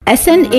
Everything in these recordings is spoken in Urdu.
SNA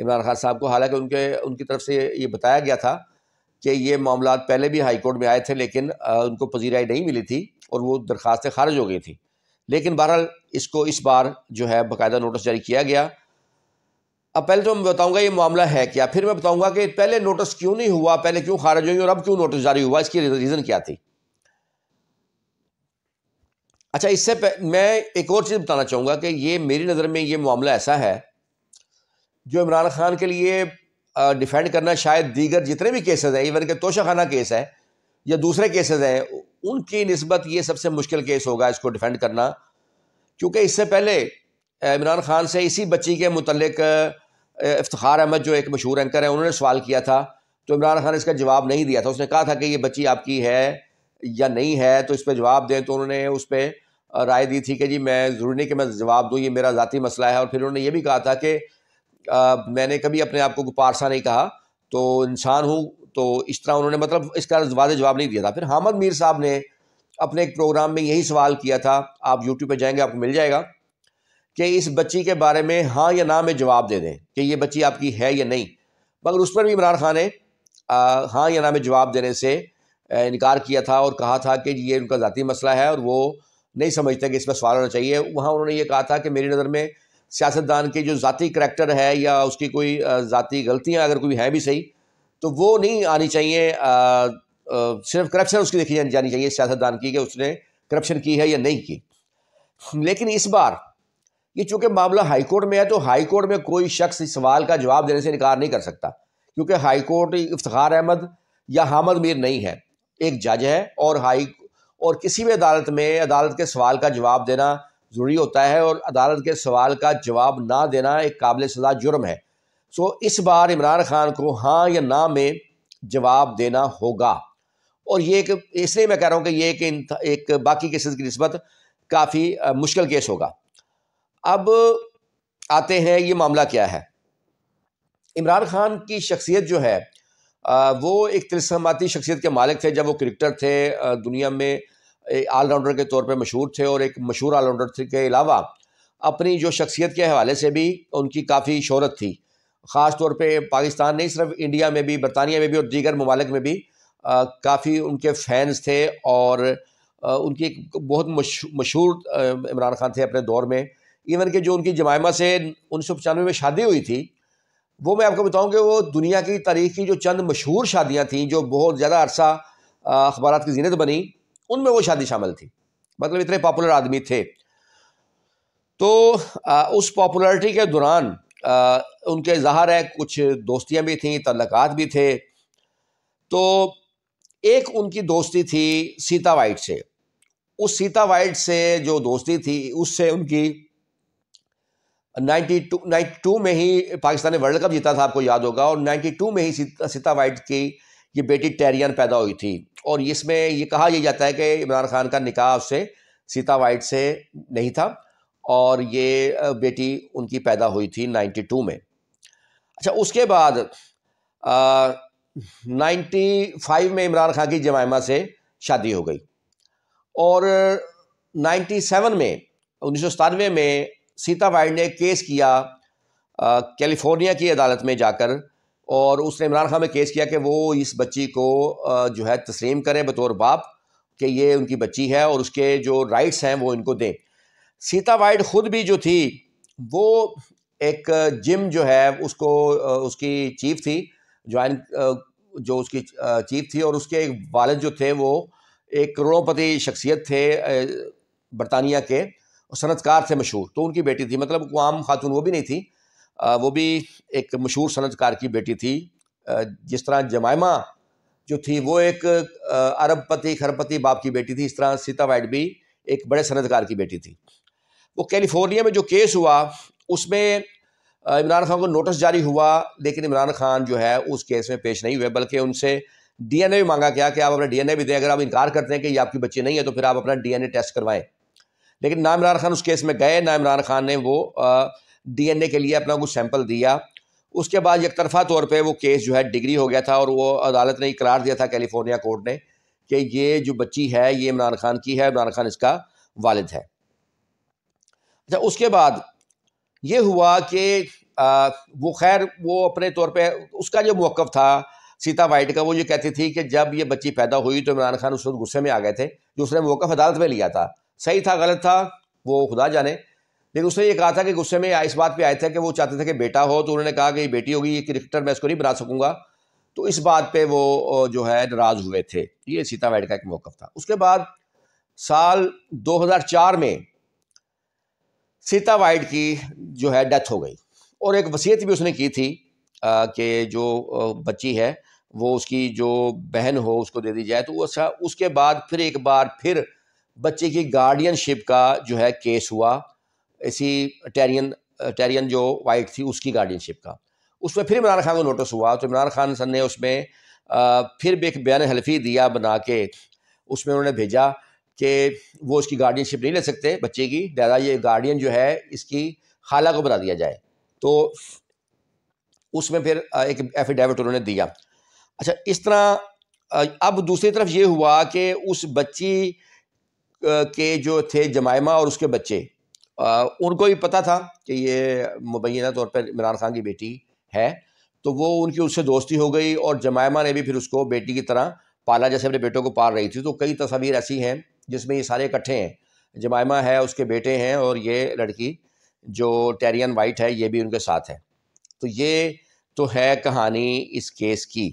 عمران خان صاحب کو، حالانکہ ان کی طرف سے یہ بتایا گیا تھا کہ یہ معاملات پہلے بھی ہائی کورٹ میں آئے تھے لیکن ان کو پذیرائی نہیں ملی تھی اور وہ درخواستیں خارج ہو گئی تھیں. لیکن بہرحال اس کو اس بار جو ہے باقاعدہ نوٹس جاری کیا گیا. اب پہلے تو میں بتاؤں گا یہ معاملہ ہے کیا، پھر میں بتاؤں گا کہ پہلے نوٹس کیوں نہیں ہوا، پہلے کیوں خارج ہوئی اور اب کیوں نوٹس جاری ہوا، اس کی ریزن کیا تھی. اچھا، اس سے میں ایک اور چیز بتانا چاہوں گا کہ یہ میری نظر میں یہ معاملہ ایسا ہے جو عمران خان کے لیے ڈیفینڈ کرنا شاید دیگر جتنے بھی کیسز ہیں، ایون کہ توشہ خانہ کیس ہے یا دوسرے کیسز ہیں، ان کی نسبت یہ سب سے مشکل کیس ہوگا اس کو ڈیفینڈ کرنا. کیونکہ اس سے پہلے عمران خان سے اسی بچی کے متعلق افتخار احمد جو ایک مشہور اینکر ہے انہوں نے سوال کیا تھا، تو عمران خان اس کا جواب نہیں دیا تھا. اس نے کہا تھا کہ یہ بچی آپ کی ہے یا نہیں ہے تو اس پہ جواب دیں، تو انہوں نے اس پہ رائے دی تھی کہ جی میں ضروری نہیں کہ میں جواب دوں، یہ میرا ذاتی مسئلہ ہے. اور پھر انہوں نے یہ بھی کہا تھا کہ میں نے کبھی اپنے آپ کو پارسا نہیں کہا، تو انسان ہوں. تو اس طرح انہوں نے مطلب اس کا واضح جواب نہیں دیا تھا. پھر حامد میر صاحب نے اپنے ایک پروگرام میں یہی سوال کیا تھا، آپ یوٹیوب پہ جائیں گے آپ کو مل جائے گا، کہ اس بچی کے بارے میں ہاں یا نہ میں جواب دے دیں کہ یہ بچی آپ کی ہے یا نہیں. مگر اس پر بھی عمران خان نے ہاں یا نہ میں جواب دینے سے انکار کیا تھا اور کہا تھا کہ یہ ان کا ذاتی مسئلہ ہے اور وہ نہیں سمجھتے کہ اس پر سوال ہونا چاہیے. وہاں انہوں نے یہ کہا تھا کہ میری نظر میں سیاستدان کی جو ذاتی کریکٹر ہے یا اس کی کوئی ذاتی غلطیاں اگر کوئی ہیں بھی صحیح تو وہ نہیں آنی چاہیے، صرف کرپشن اس کی دیکھی جانی چاہیے سیاستدان کی کہ اس نے کرپشن کی ہے یا نہیں کی. لیکن اس بار یہ چونکہ معاملہ ہائی کورٹ میں ہے تو ہائی کورٹ میں کوئی شخص اس سوال کا جواب دینے سے انکار نہیں کر سکتا، کیونکہ ہائی کورٹ افتخار احمد یا حامد میر نہیں ہے، ایک جج ہے. اور کسی بھی عدالت میں عدالت کے سوال کا جواب دینا ضروری ہوتا ہے، اور عدالت کے سوال کا جواب نہ دینا ایک قابل سزا جرم ہے. سو اس بار عمران خان کو ہاں یا نہ میں جواب دینا ہوگا. اور یہ اس لیے میں کہہ رہا ہوں کہ یہ ایک باقی کیسز کی نسبت کافی مشکل کیس ہوگا. اب آتے ہیں یہ معاملہ کیا ہے. عمران خان کی شخصیت جو ہے وہ ایک تلسماتی شخصیت کے مالک تھے. جب وہ کرکٹر تھے دنیا میں آل راؤنڈر کے طور پہ مشہور تھے، اور ایک مشہور آل راؤنڈر کے علاوہ اپنی جو شخصیت کے حوالے سے بھی ان کی کافی شہرت تھی، خاص طور پہ پاکستان نہیں صرف انڈیا میں بھی، برطانیہ میں بھی اور دیگر ممالک میں بھی کافی ان کے فینز تھے. اور ان کی ایک بہت مشہور عمران خان تھے اپنے دور میں. ایون کہ جو ان کی جمائمہ سے 1995 میں شادی ہوئی تھی، وہ میں آپ کو بتاؤں کہ وہ دنیا کی تاریخ کی جو چند مشہور شادیاں تھیں جو بہت زیادہ عرصہ اخبارات کی زینت بنی، ان میں وہ شادی شامل تھی. مطلب اتنے پاپولر آدمی تھے. تو اس پاپولرٹی کے دوران ان کے ظاہر ہے کچھ دوستیاں بھی تھیں، تعلقات بھی تھے. تو ایک ان کی دوستی تھی سیتا وائٹ سے. اس سیتا وائٹ سے جو دوستی تھی اس سے ان کی 92 میں ہی پاکستان نے ورلڈ کپ جیتا تھا، آپ کو یاد ہوگا. اور 92 میں ہی سیتا وائٹ کی یہ بیٹی ٹیریان پیدا ہوئی تھی. اور اس میں یہ کہا یہ جاتا ہے کہ عمران خان کا نکاح اس سے سیتا وائٹ سے نہیں تھا، اور یہ بیٹی ان کی پیدا ہوئی تھی 92 میں. اچھا، اس کے بعد 95 میں عمران خان کی جمائمہ سے شادی ہو گئی. اور 97 میں 1997 میں سیتا وائٹ نے کیس کیا کیلیفورنیا کی عدالت میں جا کر، اور اس نے عمران خان میں کیس کیا کہ وہ اس بچی کو جو ہے تسلیم کریں بطور باپ کہ یہ ان کی بچی ہے اور اس کے جو رائٹس ہیں وہ ان کو دیں. سیتا وائٹ خود بھی جو تھی وہ ایک جم جو ہے اس کی چیف تھی، جو اس کی چیف تھی. اور اس کے ایک والد جو تھے وہ ایک کروڑوں پتی شخصیت تھے برطانیہ کے، صنعت کار تھے مشہور. تو ان کی بیٹی تھی، مطلب وہ عام خاتون وہ بھی نہیں تھی، وہ بھی ایک مشہور صنعت کار کی بیٹی تھی. جس طرح جمائمہ جو تھی وہ ایک ارب پتی کھرپتی باپ کی بیٹی تھی، اس طرح سیتا وائٹ بھی ایک بڑے صنعت کار کی بیٹی تھی. وہ کیلیفورنیا میں جو کیس ہوا اس میں عمران خان کو نوٹس جاری ہوا، لیکن عمران خان جو ہے اس کیس میں پیش نہیں ہوئے، بلکہ ان سے ڈی این اے بھی مانگا گیا کہ آپ اپنا ڈی این اے بھی دیں. اگر آپ انکار کرتے ہیں کہ یہ آپ کی بچی نہیں ہے تو پھر آپ اپنا ڈی این اے ٹیسٹ کروائیں. لیکن نہ عمران خان اس کیس میں گئے، نہ عمران خان نے وہ ڈی این اے کے لیے اپنا کچھ سیمپل دیا. اس کے بعد یک طرفہ طور پہ وہ کیس جو ہے ڈگری ہو گیا تھا، اور وہ عدالت نے اقرار دیا تھا کیلیفورنیا کورٹ نے کہ یہ جو بچی ہے یہ عمران خان کی ہے، عمران خان اس کا والد ہے. اچھا، اس کے بعد یہ ہوا کہ وہ خیر وہ اپنے طور پہ اس کا جو موقف تھا سیتا وائٹ کا، وہ یہ کہتی تھی کہ جب یہ بچی پیدا ہوئی تو عمران خان اس وقت غصے میں آ گئے تھے، جو اس نے موقف عدالت میں لیا تھا، صحیح تھا غلط تھا وہ خدا جانے، لیکن اس نے یہ کہا تھا کہ غصے میں اس بات پہ آئے تھے کہ وہ چاہتے تھے کہ بیٹا ہو، تو انہوں نے کہا کہ یہ بیٹی ہوگی، یہ کرکٹر میں اس کو نہیں بنا سکوں گا، تو اس بات پہ وہ جو ہے ناراض ہوئے تھے۔ یہ سیتا وائٹ کا ایک موقف تھا۔ اس کے بعد سال 2004 میں سیتا وائٹ کی جو ہے ڈیتھ ہو گئی، اور ایک وصیت بھی اس نے کی تھی کہ جو بچی ہے وہ اس کی جو بہن ہو اس کو دے دی جائے، تو وہ اس کے بعد پھر ایک بار پھر بچے کی گارڈین شپ کا جو ہے کیس ہوا، اسی ٹیرین جو وائٹ تھی اس کی گارڈین شپ کا، اس میں پھر عمران خان کو نوٹس ہوا، تو عمران خان سر نے اس میں پھر بھی ایک بیان حلفی دیا بنا کے، اس میں انہوں نے بھیجا کہ وہ اس کی گارڈین شپ نہیں لے سکتے بچے کی، لہٰذا یہ گارڈین جو ہے اس کی خالہ کو بنا دیا جائے، تو اس میں پھر ایک ایفیڈیوٹ انہوں نے دیا۔ اچھا، اس طرح اب دوسری طرف یہ ہوا کہ اس بچی کے جو تھے جمائمہ اور اس کے بچے، ان کو بھی پتہ تھا کہ یہ مبینہ طور پر عمران خان کی بیٹی ہے، تو وہ ان کی اس سے دوستی ہو گئی، اور جمائمہ نے بھی پھر اس کو بیٹی کی طرح پالا جیسے اپنے بیٹوں کو پال رہی تھی۔ تو کئی تصاویر ایسی ہیں جس میں یہ سارے اکٹھے ہیں، جمائمہ ہے، اس کے بیٹے ہیں، اور یہ لڑکی جو ٹیرین وائٹ ہے یہ بھی ان کے ساتھ ہے۔ تو یہ تو ہے کہانی اس کیس کی۔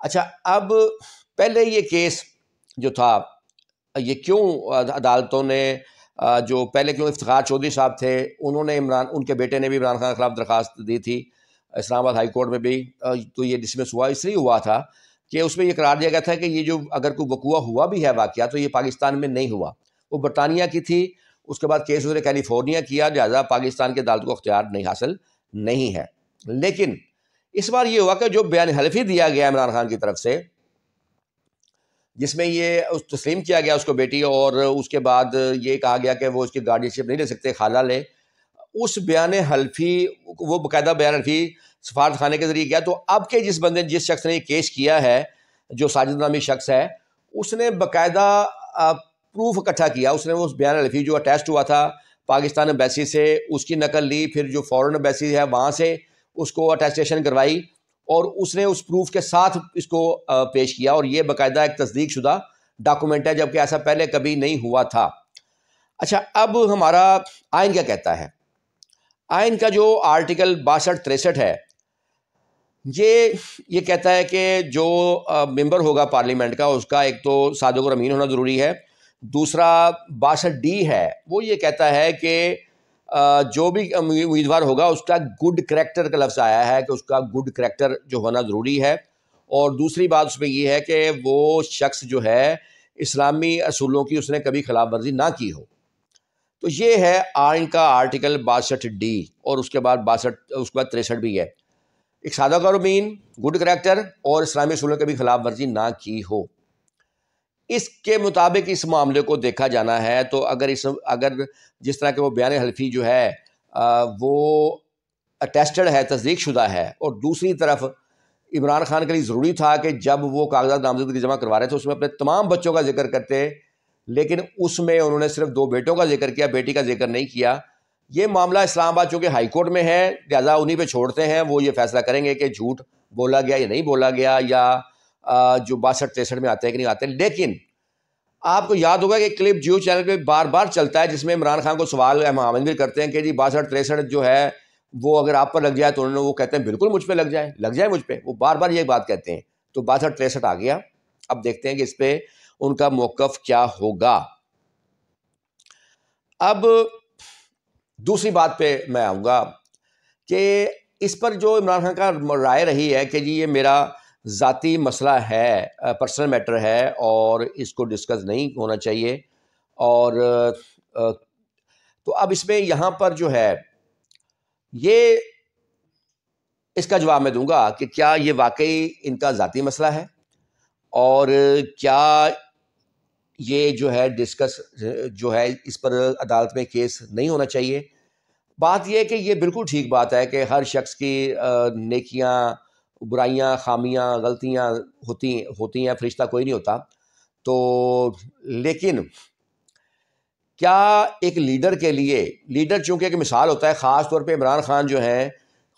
اچھا، اب پہلے یہ کیس جو تھا یہ کیوں عدالتوں نے جو پہلے کیوں افتخار چودھری صاحب تھے انہوں نے ان کے بیٹے نے بھی عمران خان کے خلاف درخواست دی تھی اسلام آباد ہائی کورٹ میں بھی، تو یہ ڈسمس ہوا، اس لیے ہوا تھا کہ اس میں یہ قرار دیا گیا تھا کہ یہ جو اگر کوئی وقوع ہوا بھی ہے واقعہ تو یہ پاکستان میں نہیں ہوا، وہ برطانیہ کی تھی، اس کے بعد کیس اس نے کیلیفورنیا کیا، لہٰذا پاکستان کے عدالت کو اختیار نہیں حاصل نہیں ہے۔ لیکن اس بار یہ ہوا کہ جو بیان حلفی دیا گیا عمران خان کی طرف سے، جس میں یہ تسلیم کیا گیا اس کو بیٹی، اور اس کے بعد یہ کہا گیا کہ وہ اس کی گارڈین شپ نہیں لے سکتے، خالہ لے، اس بیان حلفی وہ باقاعدہ بیان حلفی سفارت خانے کے ذریعے گیا، تو اب کے جس شخص نے یہ کیس کیا ہے، جو ساجد نامی شخص ہے، اس نے باقاعدہ پروف اکٹھا کیا، اس نے اس بیان حلفی جو اٹیسٹ ہوا تھا پاکستان ایمبیسی سے اس کی نقل لی، پھر جو فورن ایمبیسی ہے وہاں سے اس کو اٹیسٹیشن کروائی، اور اس نے اس پروف کے ساتھ اس کو پیش کیا، اور یہ باقاعدہ ایک تصدیق شدہ ڈاکومنٹ ہے، جبکہ ایسا پہلے کبھی نہیں ہوا تھا۔ اچھا، اب ہمارا آئین کیا کہتا ہے؟ آئین کا جو آرٹیکل 62-63 ہے، یہ کہتا ہے کہ جو ممبر ہوگا پارلیمنٹ کا، اس کا ایک تو صادق اور امین ہونا ضروری ہے، دوسرا 62D ہے، وہ یہ کہتا ہے کہ جو بھی امیدوار ہوگا اس کا گڈ کریکٹر کا لفظ آیا ہے کہ اس کا گڈ کریکٹر جو ہونا ضروری ہے، اور دوسری بات اس میں یہ ہے کہ وہ شخص جو ہے اسلامی اصولوں کی اس نے کبھی خلاف ورزی نہ کی ہو۔ تو یہ ہے آئین کا آرٹیکل 62D، اور اس کے بعد 63 بھی ہے، ایک سادہ کار امین، گڈ کریکٹر، اور اسلامی اصولوں کی کبھی خلاف ورزی نہ کی ہو۔ اس کے مطابق اس معاملے کو دیکھا جانا ہے، تو اگر جس طرح کہ وہ بیان حلفی جو ہے وہ اٹیسٹڈ ہے، تصدیق شدہ ہے، اور دوسری طرف عمران خان کے لیے ضروری تھا کہ جب وہ کاغذات نامزدگی جمع کروا رہے تھے اس میں اپنے تمام بچوں کا ذکر کرتے، لیکن اس میں انہوں نے صرف 2 بیٹوں کا ذکر کیا، بیٹی کا ذکر نہیں کیا۔ یہ معاملہ اسلام آباد چونکہ ہائی کورٹ میں ہے، لہٰذا انہی پہ چھوڑتے ہیں، وہ یہ فیصلہ کریں گے کہ جھوٹ بولا گیا یا نہیں بولا گیا، یا جو 62-63 میں آتے ہیں کہ نہیں آتے۔ لیکن آپ کو یاد ہوگا کہ کلپ جیو چینل پہ بار بار چلتا ہے، جس میں عمران خان کو سوال ہم بھی کرتے ہیں کہ جی 62-63 جو ہے وہ اگر آپ پر لگ جائے تو وہ کہتے ہیں بالکل مجھ پہ لگ جائے مجھ پہ، وہ بار بار یہ بات کہتے ہیں۔ تو 62-63 آ گیا، اب دیکھتے ہیں کہ اس پہ ان کا موقف کیا ہوگا۔ اب دوسری بات پہ میں آؤں گا کہ اس پر جو عمران خان کا رائے رہی ہے کہ جی یہ میرا ذاتی مسئلہ ہے، پرسنل میٹر ہے، اور اس کو ڈسکس نہیں ہونا چاہیے، اور تو اب اس میں یہاں پر جو ہے یہ اس کا جواب میں دوں گا کہ کیا یہ واقعی ان کا ذاتی مسئلہ ہے، اور کیا یہ جو ہے ڈسکس جو ہے اس پر عدالت میں کیس نہیں ہونا چاہیے۔ بات یہ ہے کہ یہ بالکل ٹھیک بات ہے کہ ہر شخص کی نیکیاں، برائیاں، خامیاں، غلطیاں ہوتی ہیں، فرشتہ کوئی نہیں ہوتا، تو لیکن کیا ایک لیڈر کے لیے، لیڈر چونکہ ایک مثال ہوتا ہے، خاص طور پہ عمران خان جو ہیں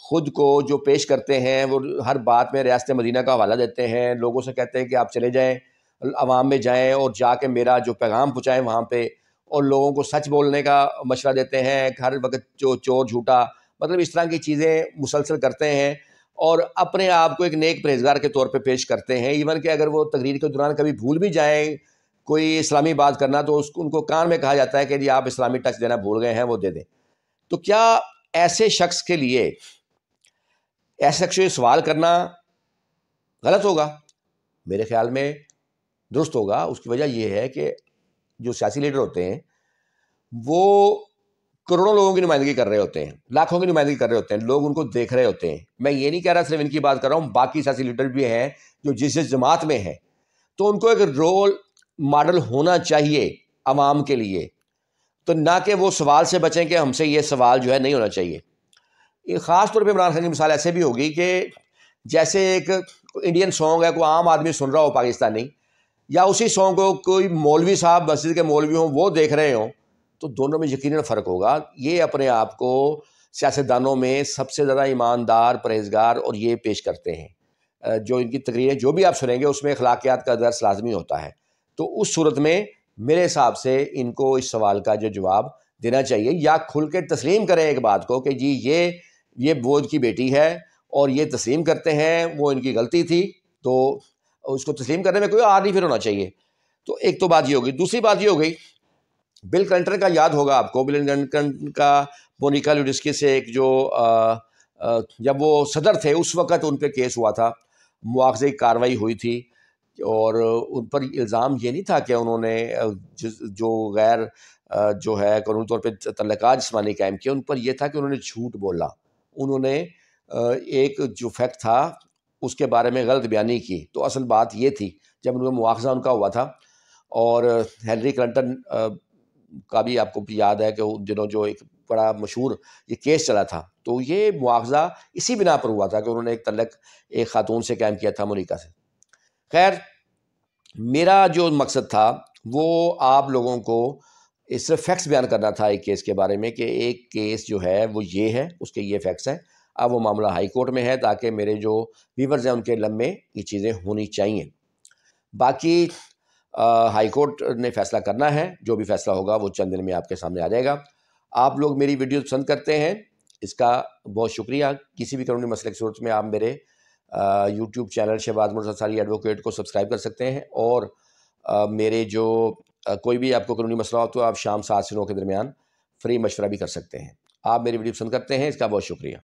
خود کو جو پیش کرتے ہیں وہ ہر بات میں ریاست مدینہ کا حوالہ دیتے ہیں، لوگوں سے کہتے ہیں کہ آپ چلے جائیں عوام میں جائیں اور جا کے میرا جو پیغام پہنچائیں وہاں پہ، اور لوگوں کو سچ بولنے کا مشورہ دیتے ہیں، ہر وقت جو چور جھوٹا مطلب اس طرح کی چیزیں مسلسل کرتے ہیں، اور اپنے آپ کو ایک نیک پرہیزگار کے طور پہ پیش کرتے ہیں۔ ایون کہ اگر وہ تقریر کے دوران کبھی بھول بھی جائیں کوئی اسلامی بات کرنا تو ان کو کان میں کہا جاتا ہے کہ جی آپ اسلامی ٹچ دینا بھول گئے ہیں، وہ دے دیں۔ تو کیا ایسے شخص کے لیے ایسے شخص سے سوال کرنا غلط ہوگا؟ میرے خیال میں درست ہوگا۔ اس کی وجہ یہ ہے کہ جو سیاسی لیڈر ہوتے ہیں وہ کروڑوں لوگوں کی نمائندگی کر رہے ہوتے ہیں، لاکھوں کی نمائندگی کر رہے ہوتے ہیں، لوگ ان کو دیکھ رہے ہوتے ہیں۔ میں یہ نہیں کہہ رہا صرف ان کی بات کر رہا ہوں، باقی سیاسی لیڈر بھی ہیں جو جس جماعت میں ہیں، تو ان کو ایک رول ماڈل ہونا چاہیے عوام کے لیے، تو نہ کہ وہ سوال سے بچیں کہ ہم سے یہ سوال جو ہے نہیں ہونا چاہیے۔ خاص طور پہ عمران خان کی مثال ایسے بھی ہوگی کہ جیسے ایک انڈین سانگ ہے، کوئی عام آدمی سن رہا ہو پاکستانی، یا اسی سانگ کو کوئی مولوی صاحب مسجد کے مولوی ہوں وہ دیکھ رہے ہوں، تو دونوں میں یقیناً فرق ہوگا۔ یہ اپنے آپ کو سیاستدانوں میں سب سے زیادہ ایماندار، پرہیزگار اور یہ پیش کرتے ہیں۔ جو ان کی تقریریں جو بھی آپ سنیں گے اس میں اخلاقیات کا درس لازمی ہوتا ہے۔ تو اس صورت میں میرے حساب سے ان کو اس سوال کا جو جواب دینا چاہیے، یا کھل کے تسلیم کریں ایک بات کو کہ جی یہ وہ ان کی بیٹی ہے اور یہ تسلیم کرتے ہیں وہ ان کی غلطی تھی، تو اس کو تسلیم کرنے میں کوئی آر نہیں پھر ہونا چاہیے۔ تو ایک تو بات یہ ہوگی۔ دوسری بات یہ ہو گئی، بل کلنٹن کا یاد ہوگا آپ کو، بل کلنٹن کا مونیکا لیوینسکی سے ایک جو جب وہ صدر تھے اس وقت ان پہ کیس ہوا تھا، مواخذے کی کارروائی ہوئی تھی، اور ان پر الزام یہ نہیں تھا کہ انہوں نے جو غیر جو ہے قانونی طور پہ تعلقات جسمانی قائم کیے، ان پر یہ تھا کہ انہوں نے جھوٹ بولا، انہوں نے ایک جو فیکٹ تھا اس کے بارے میں غلط بیانی کی۔ تو اصل بات یہ تھی جب ان کا مواخذہ ان کا ہوا تھا، اور ہیلری کلنٹن کا بھی آپ کو یاد ہے کہ ان دنوں جو ایک بڑا مشہور یہ کیس چلا تھا، تو یہ مواخذہ اسی بنا پر ہوا تھا کہ انہوں نے ایک تعلق ایک خاتون سے قائم کیا تھا، مونیکا سے۔ خیر، میرا جو مقصد تھا وہ آپ لوگوں کو صرف فیکٹس بیان کرنا تھا ایک کیس کے بارے میں، کہ ایک کیس جو ہے وہ یہ ہے، اس کے یہ فیکٹس ہیں، اب وہ معاملہ ہائی کورٹ میں ہے، تاکہ میرے جو ویورز ہیں ان کے علم میں یہ چیزیں ہونی چاہیے۔ باقی ہائی کورٹ نے فیصلہ کرنا ہے، جو بھی فیصلہ ہوگا وہ چند دن میں آپ کے سامنے آ جائے گا۔ آپ لوگ میری ویڈیو پسند کرتے ہیں، اس کا بہت شکریہ۔ کسی بھی قانونی مسئلے کی صورت میں آپ میرے YouTube channel Shahbaz Murtaza Ansari advocate کو سبسکرائب کر سکتے ہیں، اور میرے جو کوئی بھی آپ کو قانونی مسئلہ ہو تو آپ شام 7 سے 9 کے درمیان فری مشورہ بھی کر سکتے ہیں۔ آپ میری ویڈیو پسند کرتے ہیں، اس کا بہت شکریہ۔